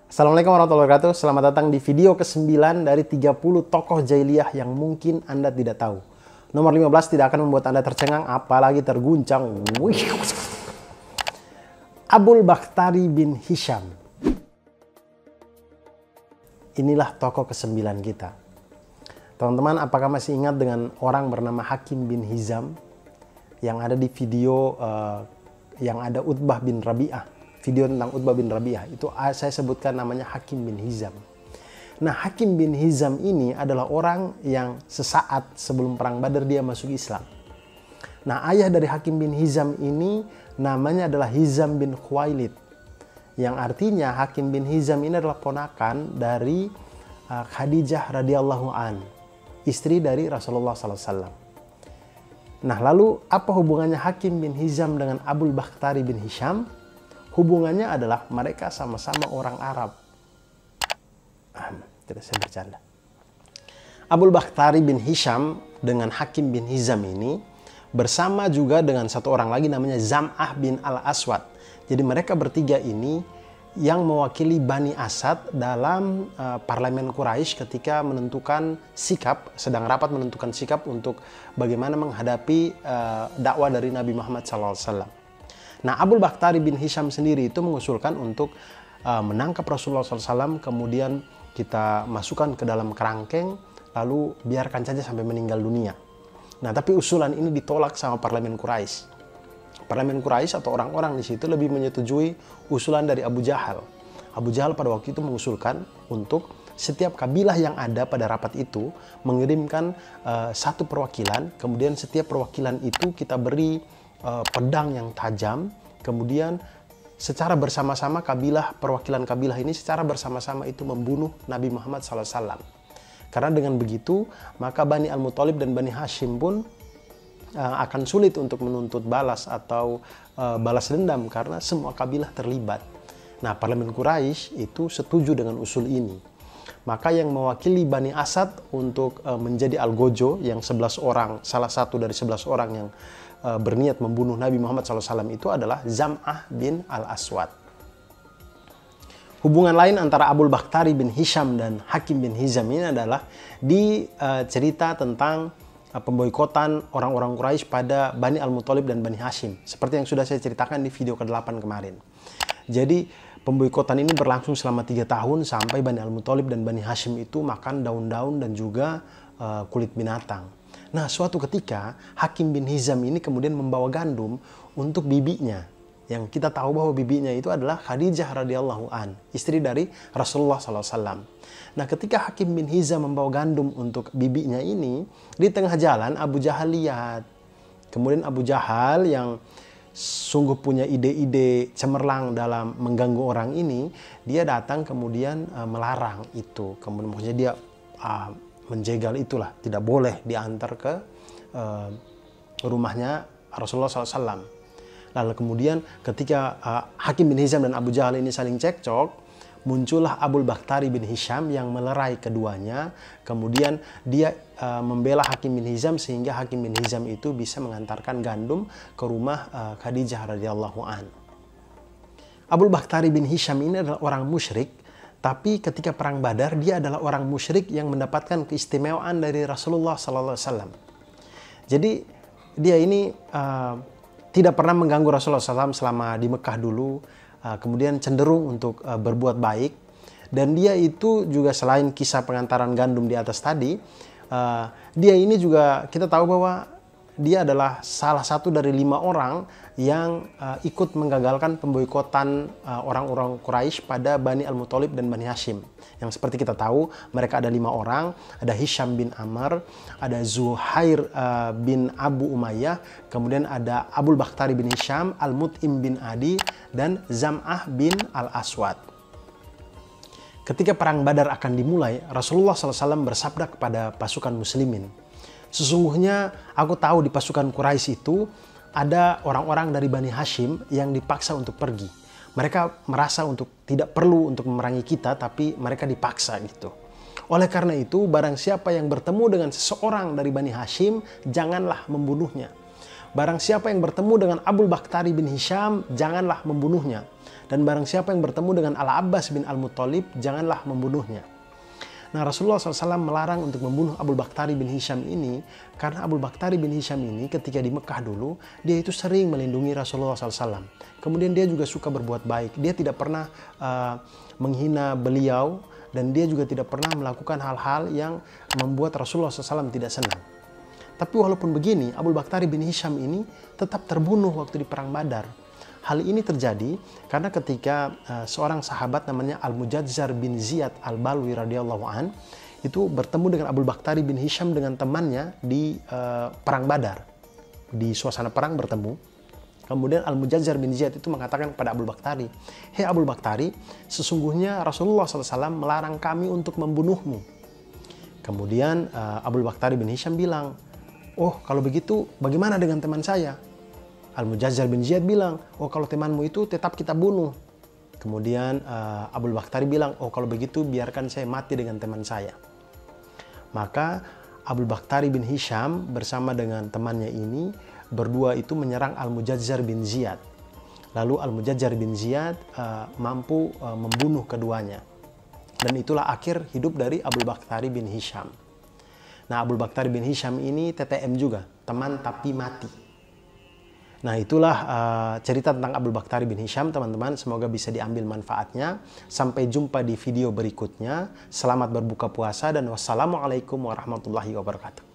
Assalamualaikum warahmatullahi wabarakatuh. Selamat datang di video ke-9 dari 30 tokoh jahiliyah yang mungkin Anda tidak tahu. Nomor 15 tidak akan membuat Anda tercengang, apalagi terguncang. Abul Bakhtari bin Hisham. Inilah tokoh ke-9 kita. Teman-teman, apakah masih ingat dengan orang bernama Hakim bin Hizam yang ada di video yang ada Utbah bin Rabi'ah? Video tentang Utbah bin Rabi'ah itu saya sebutkan namanya Hakim bin Hizam. Nah, Hakim bin Hizam ini adalah orang yang sesaat sebelum perang Badar dia masuk Islam. Nah, ayah dari Hakim bin Hizam ini namanya adalah Hizam bin Khuwailid, yang artinya Hakim bin Hizam ini adalah ponakan dari Khadijah radhiyallahu an, istri dari Rasulullah SAW. Nah, lalu apa hubungannya Hakim bin Hizam dengan Abul Bakhtari bin Hisham? Hubungannya adalah mereka sama-sama orang Arab. Tidak, saya bercanda. Abul Bakhtari bin Hisham dengan Hakim bin Hizam ini bersama juga dengan satu orang lagi namanya Zam'ah bin Al-Aswad. Jadi mereka bertiga ini yang mewakili Bani Asad dalam parlemen Quraisy ketika menentukan sikap, sedang rapat menentukan sikap untuk bagaimana menghadapi dakwah dari Nabi Muhammad SAW. Nah, Abul Bakhtari bin Hisham sendiri itu mengusulkan untuk menangkap Rasulullah SAW, kemudian kita masukkan ke dalam kerangkeng, lalu biarkan saja sampai meninggal dunia. Nah, tapi usulan ini ditolak sama parlemen Quraisy. Parlemen Quraisy atau orang-orang di situ lebih menyetujui usulan dari Abu Jahal. Abu Jahal pada waktu itu mengusulkan untuk setiap kabilah yang ada pada rapat itu mengirimkan satu perwakilan, kemudian setiap perwakilan itu kita beri pedang yang tajam, kemudian secara bersama-sama perwakilan kabilah ini secara bersama-sama itu membunuh Nabi Muhammad SAW. Karena dengan begitu maka Bani Al-Muthalib dan Bani Hashim pun akan sulit untuk menuntut balas atau balas dendam karena semua kabilah terlibat. Nah, parlemen Quraisy itu setuju dengan usul ini. Maka yang mewakili Bani Asad untuk menjadi Al-Gojo yang 11 orang, salah satu dari 11 orang yang berniat membunuh Nabi Muhammad SAW itu adalah Zam'ah bin Al-Aswad. Hubungan lain antara Abul Bakhtari bin Hisham dan Hakim bin Hizam ini adalah di cerita tentang pemboikotan orang-orang Quraisy pada Bani Al-Muthalib dan Bani Hashim. Seperti yang sudah saya ceritakan di video ke-8 kemarin. Jadi pemboikotan ini berlangsung selama 3 tahun sampai Bani Al-Muthalib dan Bani Hashim itu makan daun-daun dan juga kulit binatang. Nah, suatu ketika Hakim bin Hizam ini kemudian membawa gandum untuk bibinya. Yang kita tahu bahwa bibinya itu adalah Khadijah radhiyallahu an, istri dari Rasulullah SAW. Nah, ketika Hakim bin Hizam membawa gandum untuk bibinya ini, di tengah jalan Abu Jahal lihat. Kemudian Abu Jahal yang sungguh punya ide-ide cemerlang dalam mengganggu orang ini, dia datang kemudian melarang itu. Kemudian maksudnya dia menjegal itulah, tidak boleh diantar ke rumahnya Rasulullah SAW. Lalu kemudian ketika Hakim bin Hizam dan Abu Jahal ini saling cekcok, muncullah Abul Bakhtari bin Hisham yang melerai keduanya. Kemudian dia membela Hakim bin Hizam sehingga Hakim bin Hizam itu bisa mengantarkan gandum ke rumah Khadijah radhiyallahu an. Abul Bakhtari bin Hisham ini adalah orang musyrik, tapi ketika perang Badar dia adalah orang musyrik yang mendapatkan keistimewaan dari Rasulullah SAW. Jadi dia ini tidak pernah mengganggu Rasulullah SAW selama di Mekah dulu, kemudian cenderung untuk berbuat baik. Dan dia itu juga selain kisah pengantaran gandum di atas tadi, dia ini juga kita tahu bahwa dia adalah salah satu dari 5 orang yang ikut menggagalkan pemboikotan orang-orang Quraisy pada Bani Al-Muthalib dan Bani Hashim. Yang seperti kita tahu, mereka ada 5 orang, ada Hisham bin Amr, ada Zuhair bin Abu Umayyah, kemudian ada Abul Bakhtari bin Hisham, Al-Mut'im bin Adi, dan Zam'ah bin Al-Aswad. Ketika perang Badar akan dimulai, Rasulullah SAW bersabda kepada pasukan muslimin, "Sesungguhnya aku tahu di pasukan Quraisy itu ada orang-orang dari Bani Hashim yang dipaksa untuk pergi. Mereka merasa untuk tidak perlu untuk memerangi kita, tapi mereka dipaksa gitu. Oleh karena itu, barang siapa yang bertemu dengan seseorang dari Bani Hashim, janganlah membunuhnya. Barang siapa yang bertemu dengan Abul Bakhtari bin Hisham, janganlah membunuhnya. Dan barang siapa yang bertemu dengan Al-Abbas bin Al-Muttalib, janganlah membunuhnya. Nah, Rasulullah SAW melarang untuk membunuh Abu Bakhtari bin Hisham ini karena Abu Bakhtari bin Hisham ini ketika di Mekah dulu, dia itu sering melindungi Rasulullah SAW. Kemudian dia juga suka berbuat baik. Dia tidak pernah menghina beliau dan dia juga tidak pernah melakukan hal-hal yang membuat Rasulullah SAW tidak senang. Tapi walaupun begini, Abu Bakhtari bin Hisham ini tetap terbunuh waktu di Perang Badar. Hal ini terjadi karena ketika seorang sahabat namanya Al-Mujazzar bin Ziyad Al-Balwi radhiyallahu an itu bertemu dengan Abu Bakhtari bin Hisham dengan temannya di Perang Badar. Di suasana perang bertemu. Kemudian Al-Mujazzar bin Ziyad itu mengatakan kepada Abu Bakhtari, "Hei Abu Bakhtari, sesungguhnya Rasulullah SAW melarang kami untuk membunuhmu." Kemudian Abu Bakhtari bin Hisham bilang, "Oh, kalau begitu bagaimana dengan teman saya?" Al-Mujazzar bin Ziyad bilang, "Oh, kalau temanmu itu tetap kita bunuh." Kemudian Abu Bakhtari bilang, "Oh, kalau begitu biarkan saya mati dengan teman saya." Maka Abu Bakhtari bin Hisham bersama dengan temannya ini berdua itu menyerang Al-Mujazzar bin Ziyad. Lalu Al-Mujazzar bin Ziyad mampu membunuh keduanya. Dan itulah akhir hidup dari Abu Bakhtari bin Hisham. Nah, Abu Bakhtari bin Hisham ini TTM juga, teman tapi mati. Nah, itulah cerita tentang Abu Bakhtari bin Hisham, teman-teman. Semoga bisa diambil manfaatnya. Sampai jumpa di video berikutnya. Selamat berbuka puasa dan wassalamualaikum warahmatullahi wabarakatuh.